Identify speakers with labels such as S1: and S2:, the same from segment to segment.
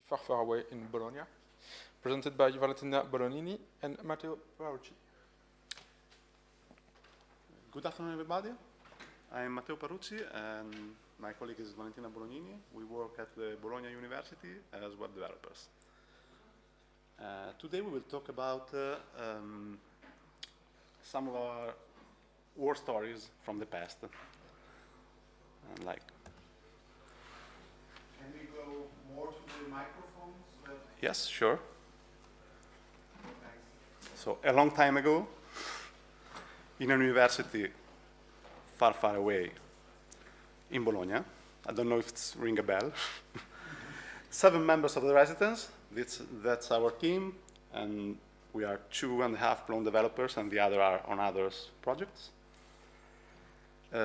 S1: Far, Far Away in Bologna, presented by Valentina Bolognini and Matteo Parucci.
S2: Good afternoon, everybody. I'm Matteo Parucci, and my colleague is Valentina Bolognini. We work at the Bologna University as web developers. Today we will talk about some of our war stories from the past. Like.
S3: Can we go more to the microphones?
S2: Yes, sure.
S3: Thanks.
S2: So a long time ago, in a university far, far away in Bologna, I don't know if it's ring a bell, 7 members of the residence, that's our team, and we are 2.5 Plone developers, and the other are on others projects.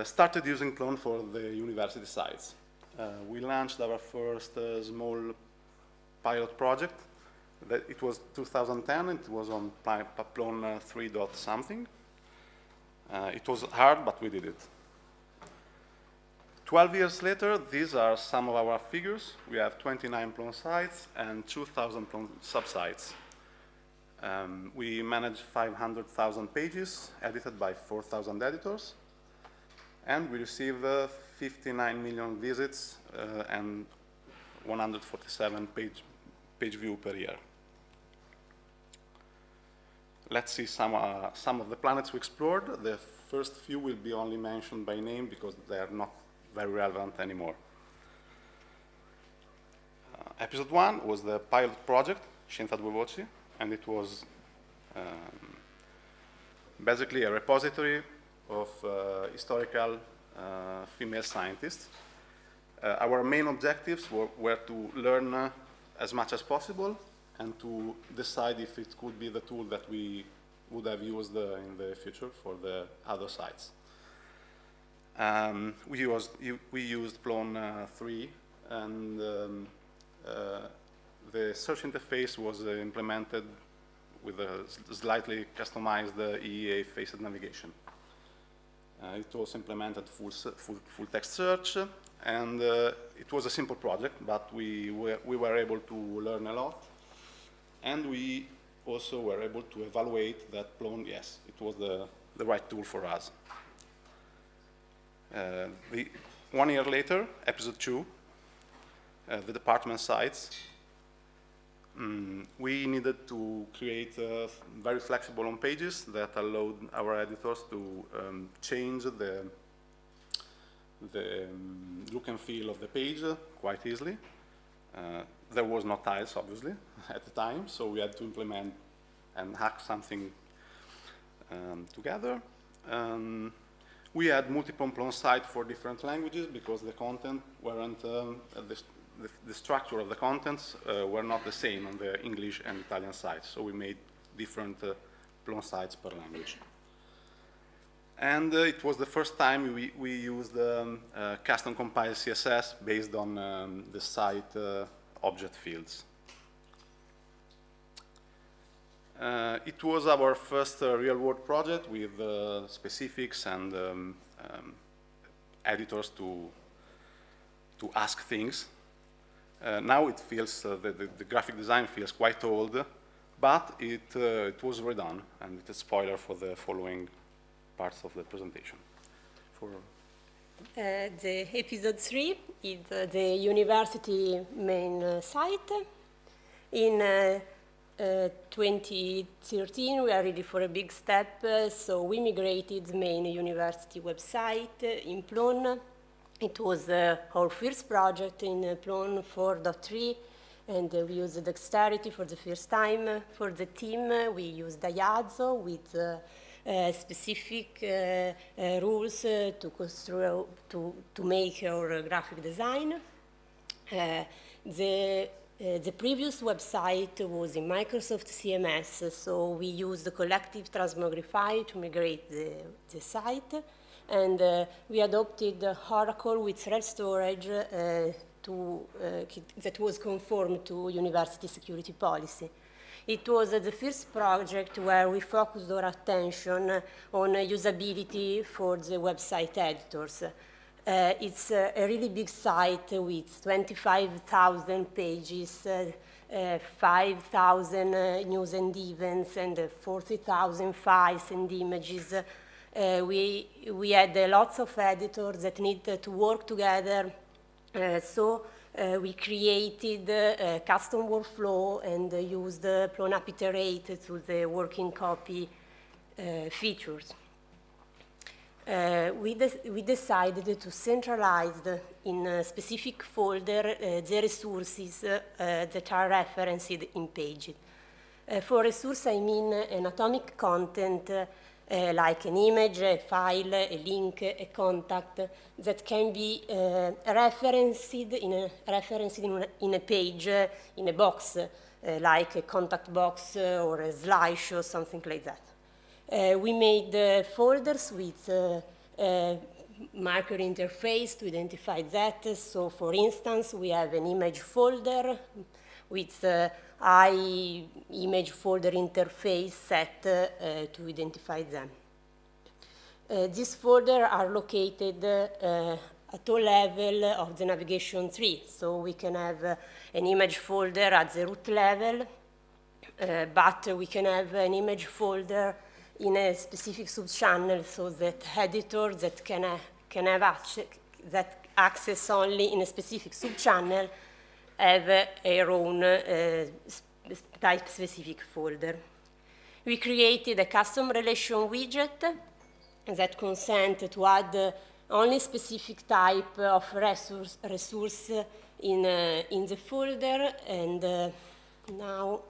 S2: Started using Plone for the university sites. We launched our first small pilot project. It was 2010, it was on Plone 3 dot something. It was hard, but we did it. 12 years later, these are some of our figures. We have 29 Plone sites and 2,000 Plone subsites. We manage 500,000 pages edited by 4,000 editors. And we receive 59 million visits and 147 page view per year. Let's see some of the planets we explored. The first few will be only mentioned by name because they are not very relevant anymore. Episode 1 was the pilot project, Scienza Due Voci, and it was basically a repository of historical female scientists. Our main objectives were to learn as much as possible and to decide if it could be the tool that we would have used in the future for the other sites. We used Plone 3, and the search interface was implemented with a slightly customized EEA faced navigation. It also implemented full text search, and it was a simple project, but we were able to learn a lot, and we also were able to evaluate that Plone, yes, it was the right tool for us. 1 year later, episode 2, the department sites, we needed to create very flexible home pages that allowed our editors to change the look and feel of the page quite easily. There was no tiles, obviously, at the time, so we had to implement and hack something together. We had multiple Plone sites for different languages because the content weren't the structure of the contents were not the same on the English and Italian sites, so we made different Plone sites per language. And it was the first time we used custom compiled CSS based on the site object fields. It was our first real-world project with specifics and editors to ask things. Now it feels, the graphic design feels quite old, but it was redone, and it's a spoiler for the following parts of the presentation.
S4: The episode 3 is the university main site. In 2013, we are ready for a big step, so we migrated the main university website in Plone. It was our first project in Plone 4.3, and we used Dexterity for the first time. For the team, we used Diazo with specific rules to make our graphic design. The previous website was in Microsoft CMS, so we used the collective transmogrify to migrate the site. And we adopted Oracle with thread storage that was conformed to university security policy. It was the first project where we focused our attention on usability for the website editors. It's a really big site with 25,000 pages, 5,000 news and events, and 40,000 files and images. We had lots of editors that needed to work together, so we created a custom workflow and used Plone Up Iterate to the working copy features. We decided to centralize in a specific folder the resources that are referenced in pages. For resource, I mean anatomic content like an image, a file, a link, a contact that can be referenced in a page, in a box, like a contact box or a slideshow, something like that. We made folders with marker interface to identify that. So, for instance, we have an image folder with image folder interface set to identify them. These folders are located at all levels of the navigation tree. So we can have an image folder at the root level, but we can have an image folder in a specific subchannel, so that editors that can have access only in a specific subchannel have their own type-specific folder. We created a custom relation widget that consents to add only specific type of resource in the folder, and now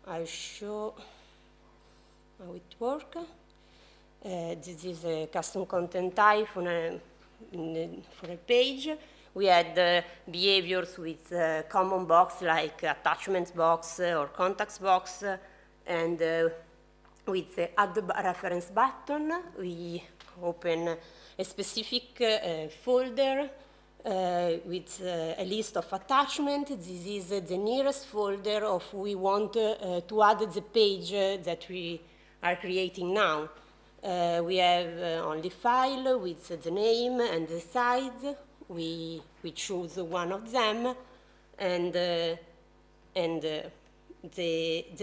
S4: I'll show how it works. This is a custom content type for a page. We had behaviors with common box like attachments box or contacts box, and with the add reference button, we open a specific folder with a list of attachments. This is the nearest folder of we want to add the page that we are creating now. We have only file with the name and the size. We choose one of them, and the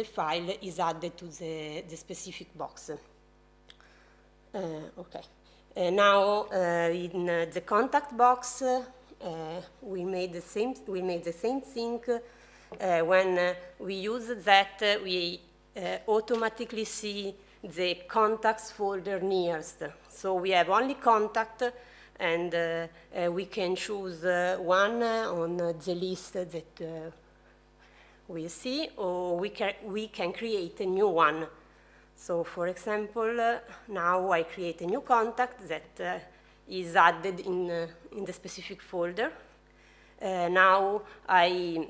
S4: file is added to the specific box. Okay. Now in the contact box, we made the same thing. When we use that, we automatically see the contacts folder nearest. So we have only contact, and we can choose one on the list that we see, or we can create a new one. So, for example, now I create a new contact that is added in the specific folder. Now I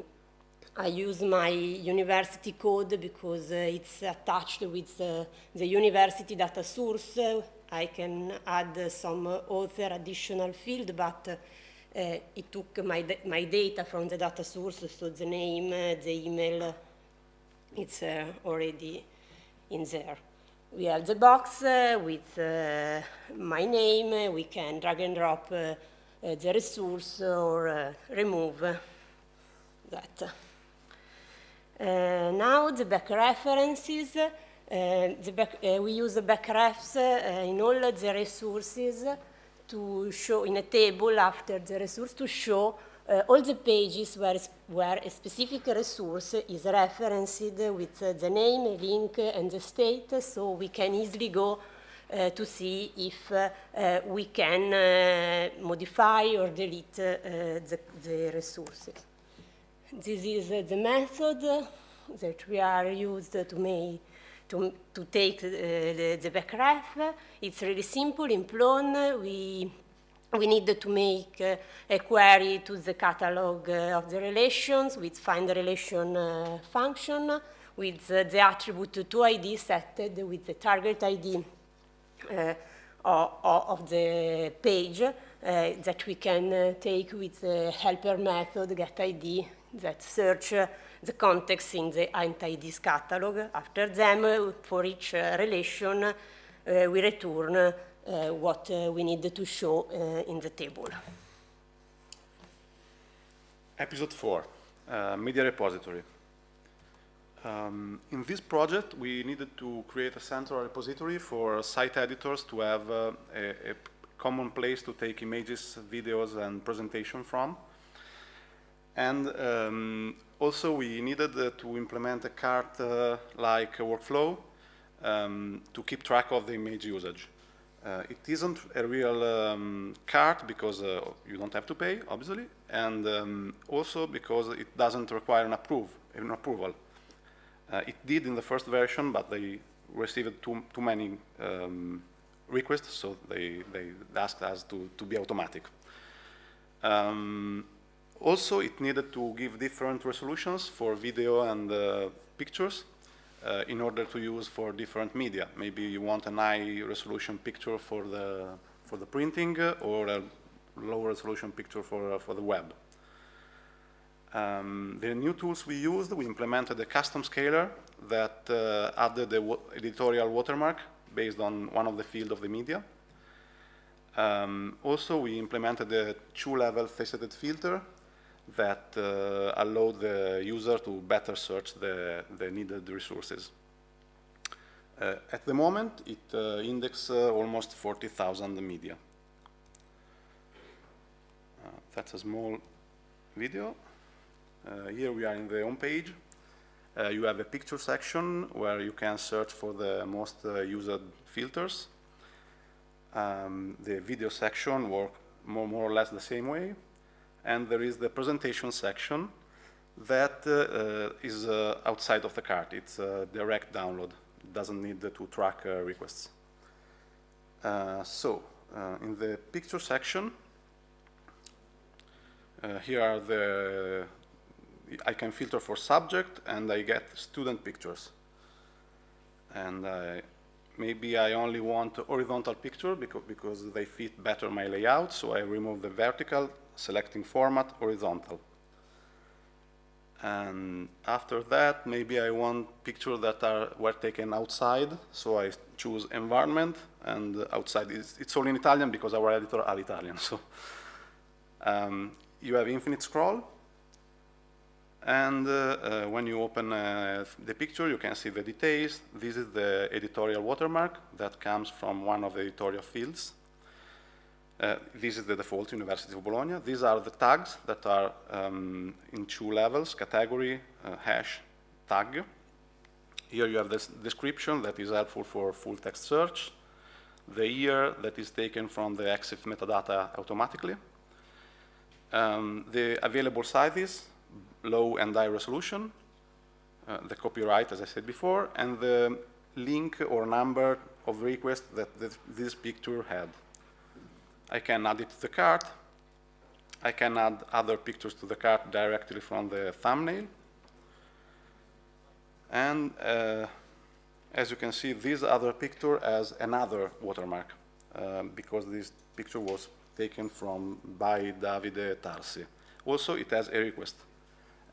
S4: use my university code because it's attached with the university data source. I can add some other additional field, but it took my data from the data source, so the name, the email, it's already in there. We have the box with my name. We can drag and drop the resource or remove that. Now the back references. We use the back refs in all the resources to show in a table after the resource to show all the pages where a specific resource is referenced with the name, link, and the state, so we can easily go to see if we can modify or delete the resources. This is the method that we are used to take the backref. It's really simple. In Plone, we need to make a query to the catalog of the relations with find the relation function with the attribute toID set with the target ID of the page that we can take with the helper method getID that search the context in the entities catalog. After them, for each relation, we return what we need to show in the table.
S2: Episode 4, Media Repository. In this project, we needed to create a central repository for site editors to have a common place to take images, videos, and presentation from. And also, we needed to implement a cart-like workflow to keep track of the image usage. It isn't a real cart because you don't have to pay, obviously, and also because it doesn't require an approval. It did in the first version, but they received too many requests, so they asked us to be automatic. Also, it needed to give different resolutions for video and pictures in order to use for different media. Maybe you want an high resolution picture for the printing or a low resolution picture for the web. The new tools we used, we implemented a custom scaler that added the editorial watermark based on one of the fields of the media. Also, we implemented a two-level faceted filter that allowed the user to better search the needed resources. At the moment, it indexes almost 40,000 media. That's a small video. Here we are in the home page. You have a picture section where you can search for the most used filters. The video section works more or less the same way. And there is the presentation section that is outside of the cart. It's a direct download. It doesn't need to track requests. In the picture section, here are I can filter for subject, and I get student pictures. And maybe I only want horizontal picture because they fit better my layout, so I remove the vertical, selecting format horizontal. And after that, maybe I want pictures that were taken outside, so I choose environment, and outside it's all in Italian because our editor are Italian. So you have infinite scroll, and when you open the picture, you can see the details. This is the editorial watermark that comes from one of the editorial fields. This is the default University of Bologna. These are the tags that are in two levels, category, hash, tag. Here you have this description that is helpful for full text search. The year that is taken from the EXIF metadata automatically. The available sizes, low and high resolution, the copyright, as I said before, and the link or number of requests that this picture had. I can add it to the cart. I can add other pictures to the cart directly from the thumbnail. And as you can see, this other picture has another watermark because this picture was taken by Davide Tarsi. Also, it has a request.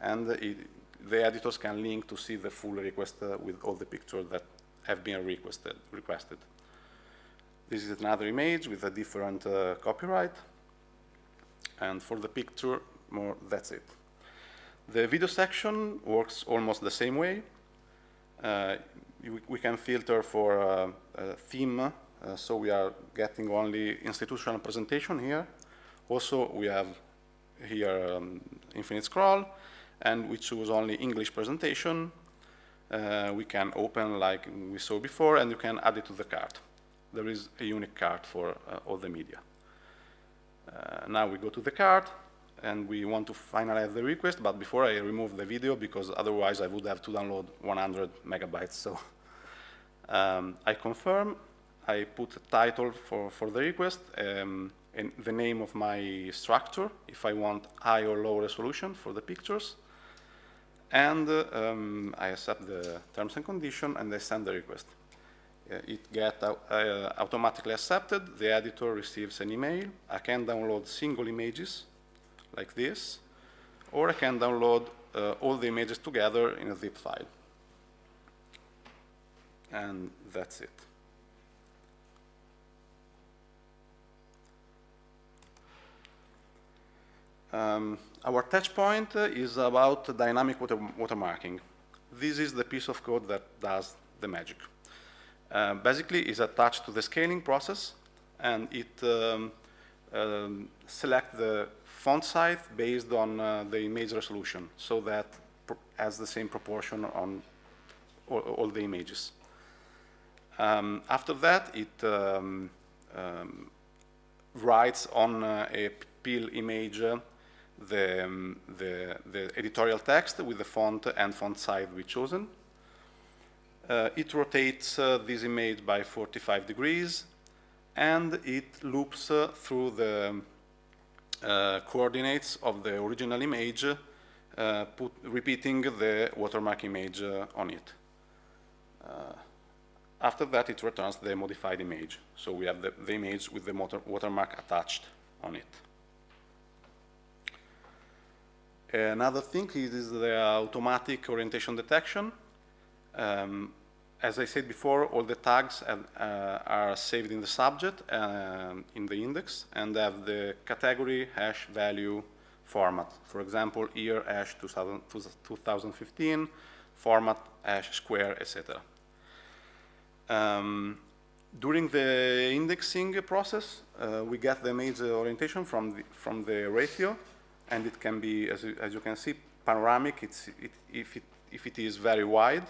S2: And the editors can link to see the full request with all the pictures that have been requested. This is another image with a different copyright. And for the picture, that's it. The video section works almost the same way. We can filter for a theme, so we are getting only institutional presentation here. Also, we have here infinite scroll, and we choose only English presentation. We can open like we saw before, and you can add it to the cart. There is a unique cart for all the media. Now we go to the cart, and we want to finalize the request, but before I remove the video, because otherwise I would have to download 100 megabytes. So I confirm, I put a title for the request, and the name of my structure, if I want high or low resolution for the pictures, and I accept the terms and conditions, and I send the request. It gets automatically accepted. The editor receives an email. I can download single images like this, or I can download all the images together in a zip file. And that's it. Our touch point is about dynamic watermarking. This is the piece of code that does the magic. Basically, it's attached to the scaling process, and it selects the font size based on the image resolution, so that has the same proportion on all the images. After that, it writes on a PIL image the editorial text with the font and font size we've chosen. It rotates this image by 45 degrees, and it loops through the coordinates of the original image, repeating the watermark image on it. After that, it returns the modified image. So we have the image with the watermark attached on it. Another thing is the automatic orientation detection. As I said before, all the tags are saved in the subject, in the index, and have the category hash value format. For example, year hash 2015, format hash square, etc. During the indexing process, we get the image orientation from the ratio, and it can be, as you can see, panoramic if it is very wide,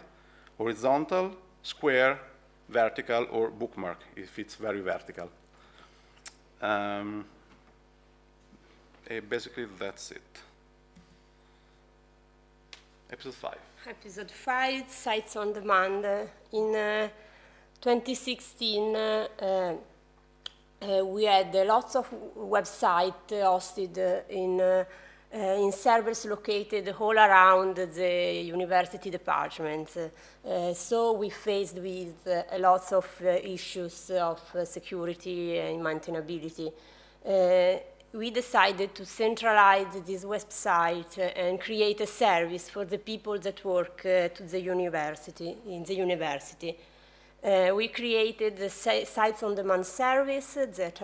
S2: horizontal, square, vertical, or bookmark if it's very vertical. Basically, that's it. Episode 5.
S4: Episode 5, Sites on Demand. In 2016, we had lots of websites hosted in servers located all around the university departments. So we faced with lots of issues of security and maintainability. We decided to centralize this website and create a service for the people that work in the university. We created the Sites on Demand service that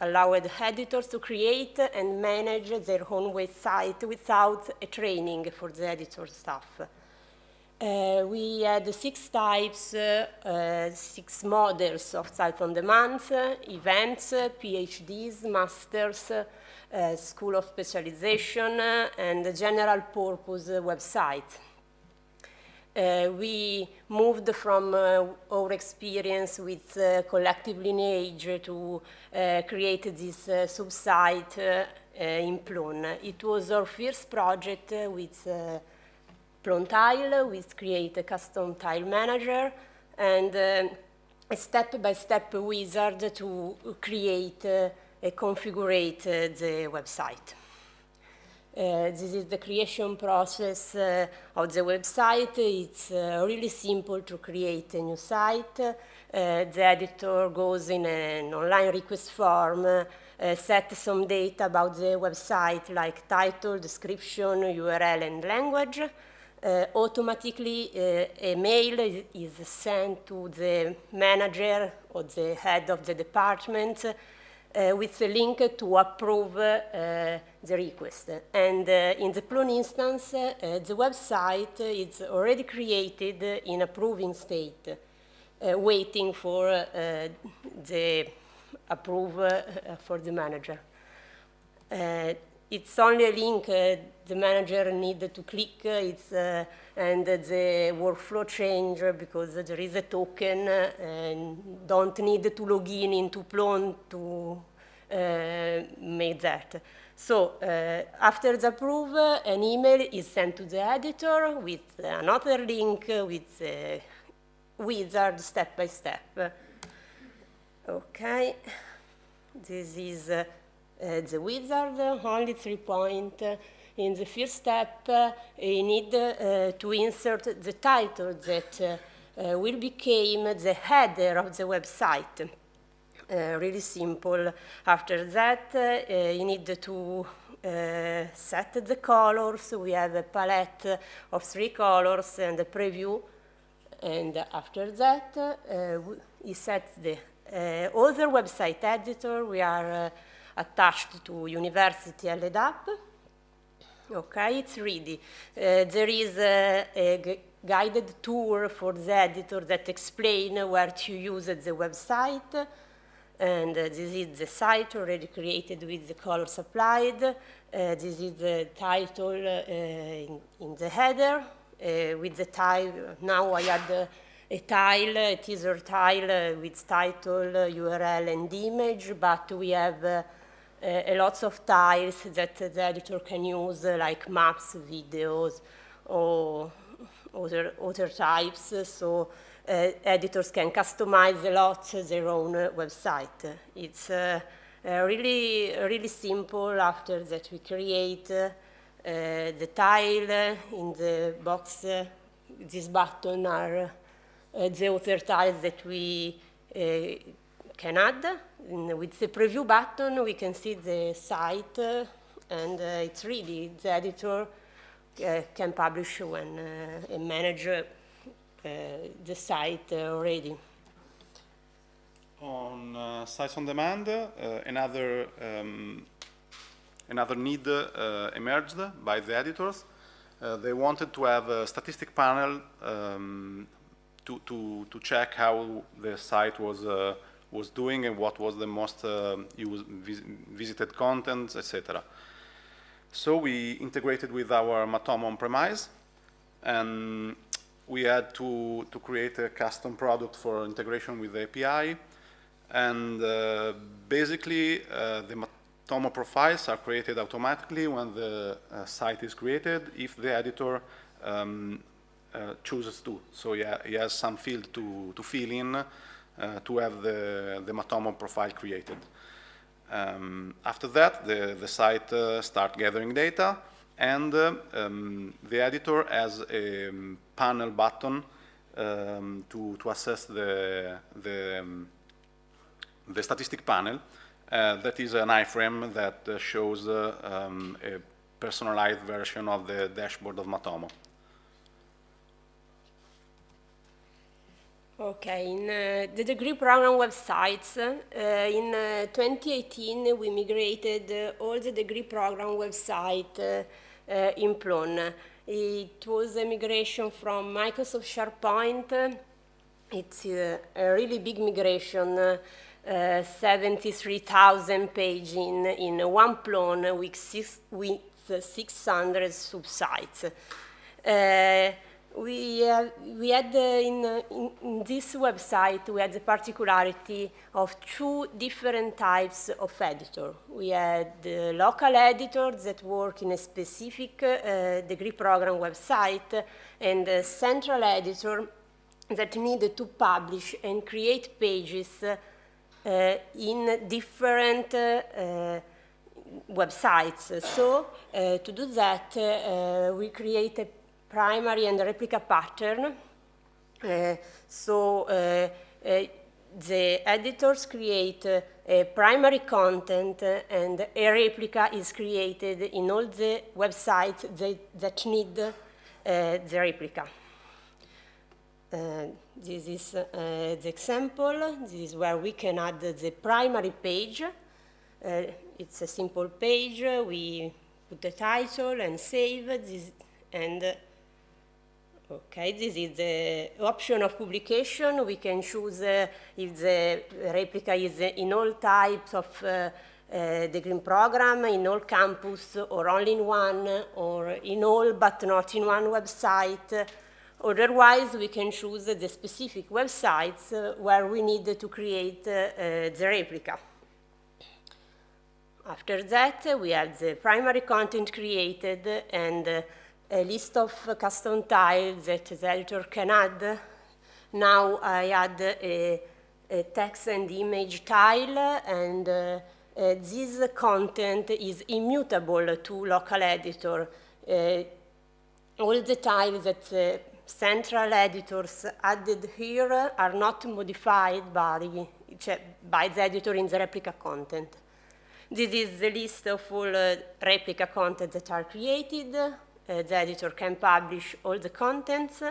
S4: allowed editors to create and manage their own website without a training for the editor staff. We had 6 types, 6 models of Sites on Demand: events, PhDs, masters, school of specialization, and general purpose website. We moved from our experience with collective lineage to create this sub-site in Plone. It was our first project with Plone Tile. We create a custom tile manager and a step-by-step wizard to create and configure the website. This is the creation process of the website. It's really simple to create a new site. The editor goes in an online request form, sets some data about the website like title, description, URL, and language. Automatically, a mail is sent to the manager or the head of the department with a link to approve the request. And in the Plone instance, the website is already created in approving state, waiting for the approval for the manager. It's only a link the manager needs to click, and the workflow change because there is a token and don't need to log in into Plone to make that. So after the approval, an email is sent to the editor with another link with a wizard step by step. Okay, this is the wizard, only 3 points. In the first step, you need to insert the title that will become the header of the website. Really simple. After that, you need to set the colors. We have a palette of 3 colors and a preview. And after that, you set the other website editor. We are attached to University LDAP. Okay, it's ready. There is a guided tour for the editor that explains where to use the website. And this is the site already created with the colors applied. This is the title in the header. With the tile, now I add a tile, a teaser tile with title, URL, and image, but we have a lots of tiles that the editor can use, like maps, videos, or other types. So editors can customize a lot their own website. It's really simple. After that, we create the tile in the box. These buttons are the other tiles that we can add. With the preview button, we can see the site, and it's ready. The editor can publish when a manager the site already.
S2: On sites on demand, another need emerged by the editors. They wanted to have a statistic panel to check how the site was doing and what was the most visited content, etc. So we integrated with our Matomo on-premise, and we had to create a custom product for integration with the API. And basically, the Matomo profiles are created automatically when the site is created, if the editor chooses to. So he has some field to fill in to have the Matomo profile created. After that, the site starts gathering data, and the editor has a panel button to assess the statistic panel. That is an iframe that shows a personalized version of the dashboard of Matomo.
S4: Okay, in the degree program websites, in 2018 we migrated all the degree program website in Plone. It was a migration from Microsoft SharePoint. It's a really big migration, 73,000 pages in one Plone with 600 subsites. We had in this website, we had the particularity of two different types of editor. We had the local editors that work in a specific degree program website, and the central editor that needed to publish and create pages in different websites. So to do that, we create a primary and replica pattern. The editors create a primary content, and a replica is created in all the websites that need the replica. This is the example. This is where we can add the primary page. It's a simple page. We put the title and save this, and okay, this is the option of publication. We can choose if the replica is in all types of degree program, in all campus, or only in one, or in all but not in one website. Otherwise, we can choose the specific websites where we need to create the replica. After that, we have the primary content created and a list of custom tiles that the editor can add. Now I add a text and image tile, and this content is immutable to local editor. All the tiles that central editors added here are not modified by the editor in the replica content. This is the list of all replica content that are created. The editor can publish all the contents,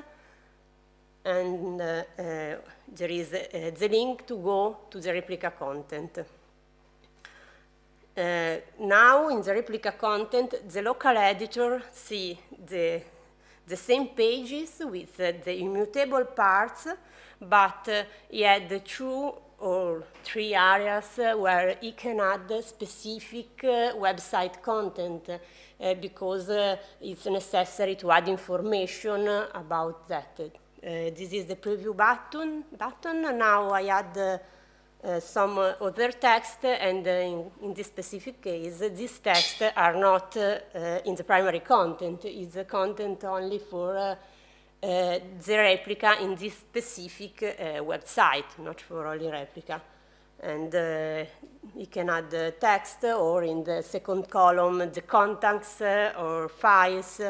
S4: and there is the link to go to the replica content. now in the replica content, the local editor see the same pages with the immutable parts, but he had 2 or 3 areas where he can add specific website content because it's necessary to add information about that. This is the preview button. Now I add some other text, and in this specific case, these texts are not in the primary content. It's the content only for the replica in this specific website, not for only replica. And you can add text, or in the second column, the contacts or files.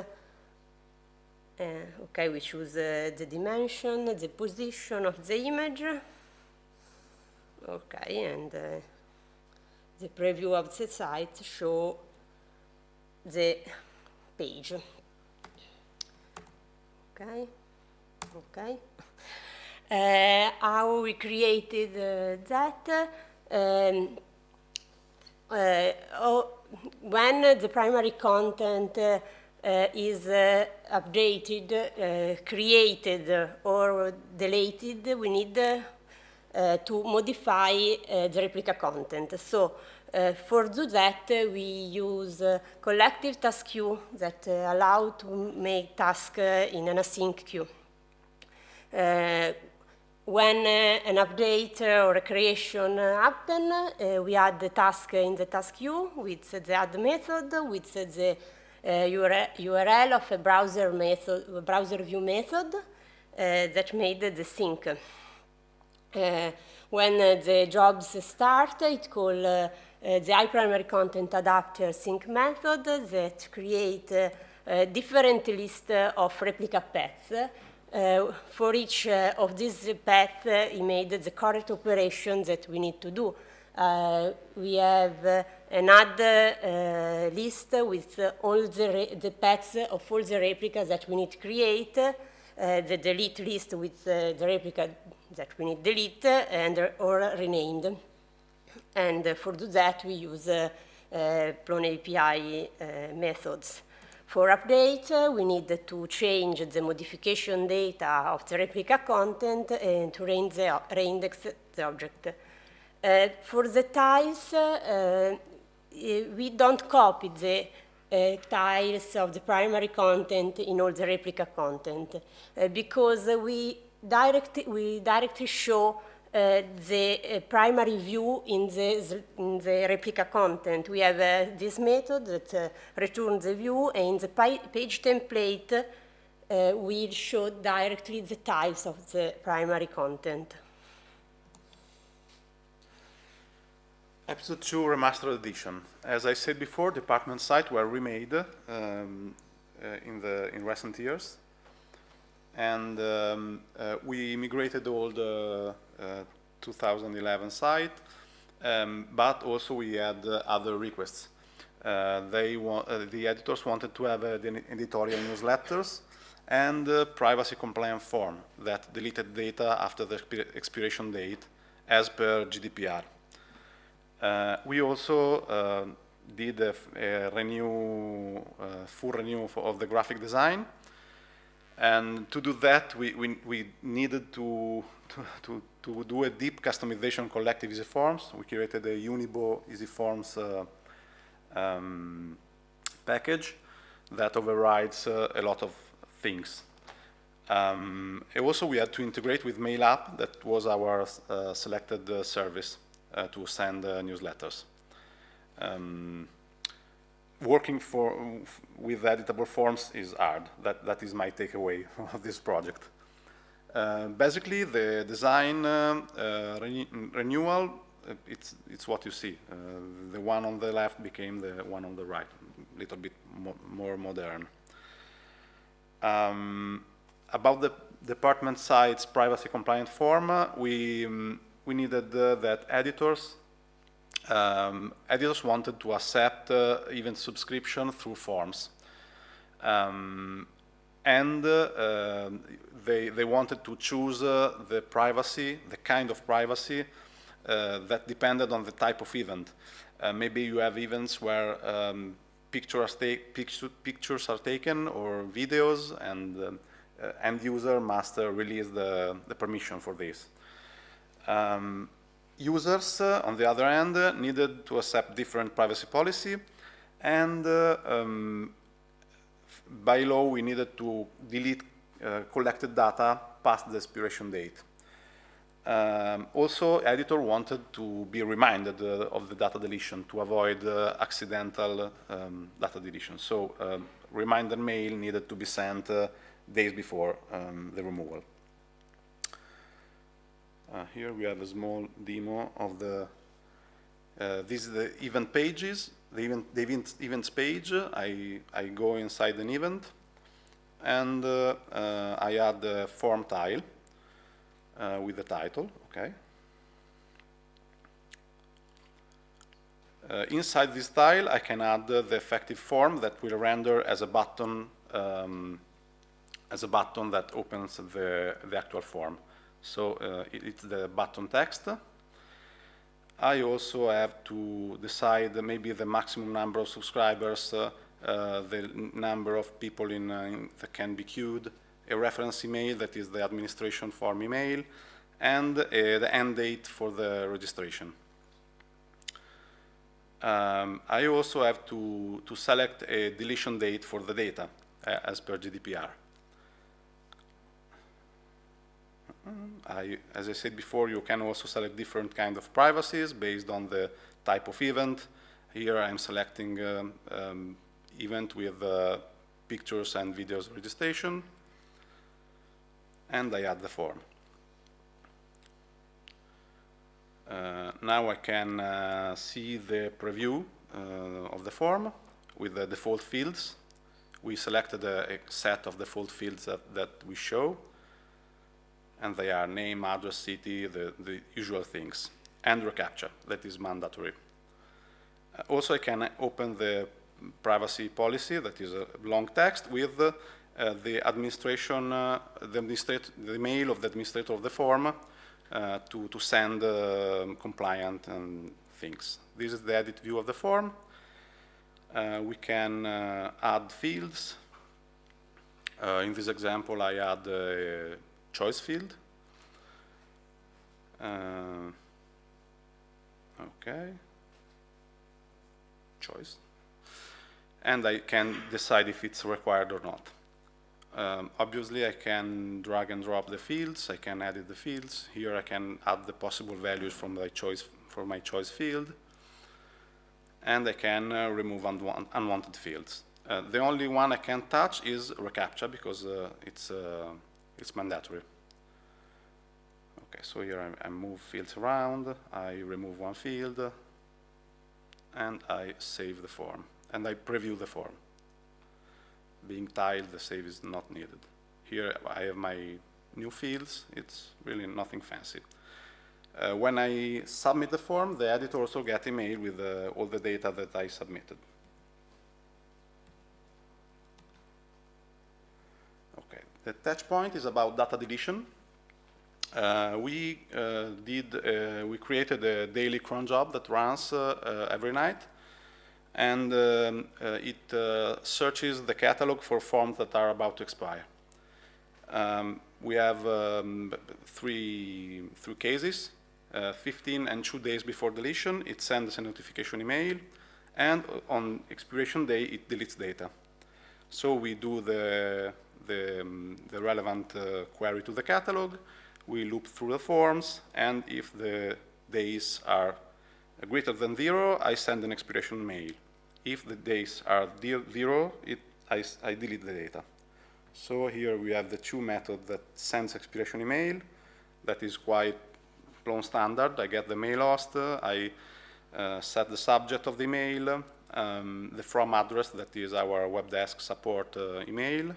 S4: Okay, we choose the dimension, the position of the image. Okay, and the preview of the site show the page. Okay. How we created that? When the primary content is updated, created, or deleted, we need to modify the replica content. So for do that, we use collective task queue that allow to make task in an async queue. When an update or a creation happen, we add the task in the task queue with the add method, with the URL of a browser view method that made the sync. When the jobs start, it calls the iPrimary content adapter sync method that create a different list of replica paths. For each of these paths, he made the correct operation that we need to do. We have another list with all the paths of all the replicas that we need to create, the delete list with the replica that we need delete or renamed. And for do that, we use Plone API methods. For update, we need to change the modification data of the replica content and to reindex the object. For the tiles, we don't copy the tiles of the primary content in all the replica content because we directly show the primary view in the replica content. We have this method that returns the view, and in the page template, we show directly the tiles of the primary content.
S2: Episode 2 Remastered Edition. As I said before, department sites were remade in recent years, and we migrated all the 2011 site, but also we had other requests. The editors wanted to have the editorial newsletters and privacy compliant form that deleted data after the expiration date as per GDPR. We also did a full renew of the graphic design, and to do that we needed to do a deep customization collective easy forms. We created a Unibo easy forms package that overrides a lot of things. And also we had to integrate with Mail App, that was our selected service to send newsletters. Working with editable forms is hard. That is my takeaway of this project. Basically, the design renewal, it's what you see. The one on the left became the one on the right, a little bit more modern. About the department sites privacy compliant form, we needed that editors wanted to accept event subscription through forms. And they wanted to choose the kind of privacy that depended on the type of event. Maybe you have events where pictures are taken or videos, and end user must release the permission for this. Users, on the other hand, needed to accept different privacy policy, and by law we needed to delete collected data past the expiration date. Also, editor wanted to be reminded of the data deletion to avoid accidental data deletion. So reminder mail needed to be sent days before the removal. Here we have a small demo of the, this is the event pages, the events page. I go inside an event, and I add the form tile with the title, okay. Inside this tile, I can add the effective form that will render as a button that opens the actual form. So it's the button text. I also have to decide maybe the maximum number of subscribers, the number of people that can be queued, a reference email that is the administration form email, and the end date for the registration. I also have to select a deletion date for the data as per GDPR. As I said before, you can also select different kind of privacies based on the type of event. Here I'm selecting event with pictures and videos registration, and I add the form. Now I can see the preview of the form with the default fields. We selected a set of default fields that we show, and they are name, address, city, the usual things, and reCAPTCHA, that is mandatory. Also, I can open the privacy policy, that is a long text, with the administration, the mail of the administrator of the form to send compliant things. This is the edit view of the form. We can add fields. In this example, I add a choice field. Okay. Choice. And I can decide if it's required or not. Obviously, I can drag and drop the fields. I can edit the fields. Here, I can add the possible values from my choice field, and I can remove unwanted fields. The only one I can't touch is reCAPTCHA because it's mandatory. Okay, so here I move fields around. I remove one field, and I save the form, and I preview the form. Being tiled, the save is not needed. Here I have my new fields. It's really nothing fancy. When I submit the form, the editor also gets email with all the data that I submitted. Okay, the touch point is about data deletion. We created a daily cron job that runs every night. And it searches the catalog for forms that are about to expire. We have three cases, 15 and 2 days before deletion, it sends a notification email, and on expiration day, it deletes data. So we do the relevant query to the catalog, we loop through the forms, and if the days are greater than 0, I send an expiration mail. If the days are 0, I delete the data. So here we have the two methods that sends expiration email. That is quite Plone standard. I get the mail host, I set the subject of the email, the from address, that is our web desk support email,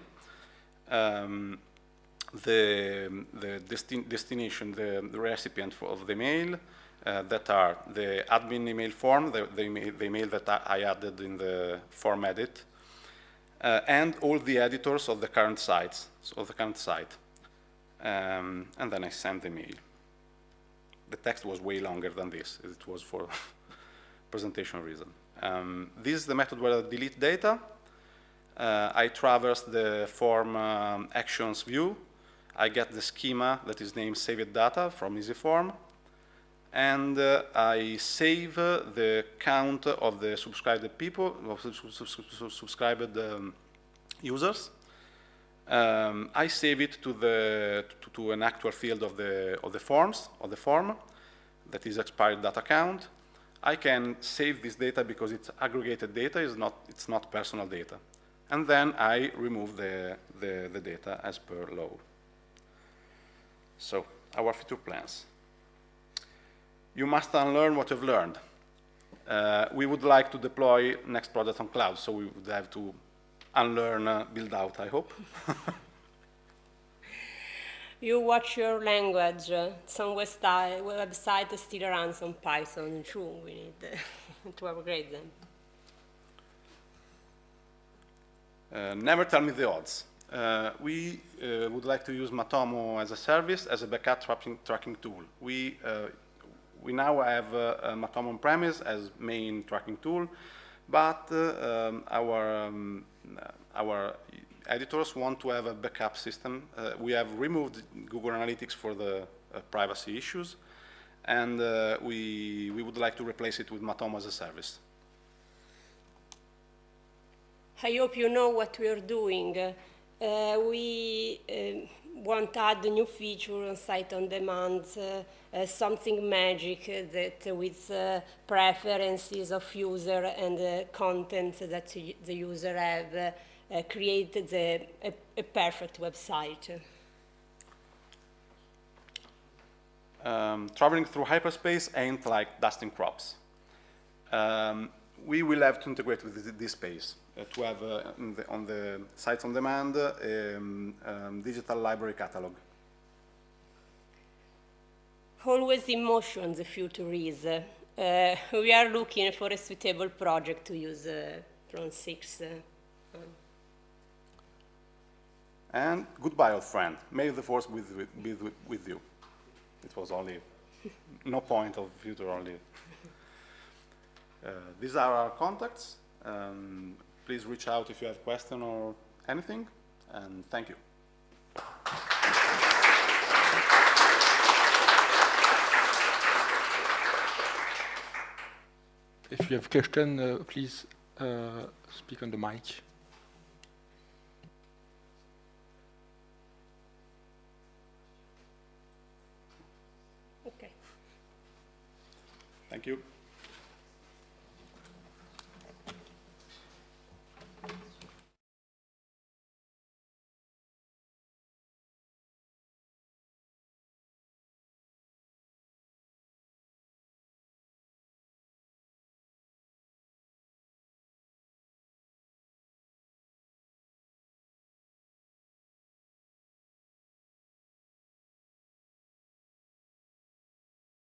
S2: the destination, the recipient of the mail, that are the admin email form, the email that I added in the form edit, and all the editors of the current sites, and then I send the mail. The text was way longer than this. It was for presentation reason. This is the method where I delete data. I traverse the form actions view. I get the schema that is named saved data from EasyForm. And I save the count of the subscribed people, of subscribed users. I save it to an actual field of the form that is expired data count. I can save this data because it's aggregated data, it's not personal data. And then I remove the data as per law. So, our feature plans. You must unlearn what you've learned. We would like to deploy next project on cloud, so we would have to unlearn, build out, I hope.
S4: You watch your language. Some website still runs on Python. True, we need to upgrade them.
S2: Never tell me the odds. We would like to use Matomo as a service, as a backup tracking tool. We now have Matomo on-premise as main tracking tool, but our editors want to have a backup system. We have removed Google Analytics for the privacy issues, and we would like to replace it with Matomo as a service.
S4: I hope you know what we are doing. We want to add a new feature on site on demand, something magic that with preferences of user and content that the user have created a perfect website.
S2: Traveling through hyperspace ain't like dusting crops. We will have to integrate with this space to have on the sites on demand digital library catalog.
S4: Always in motion, the future is. We are looking for a suitable project to use Plone 6.
S2: And goodbye, old friend. May the force be with you. It was only no point of future only. These are our contacts. Please reach out if you have questions or anything, and thank you.
S1: If you have questions, please speak on the mic.
S4: Okay.
S2: Thank you.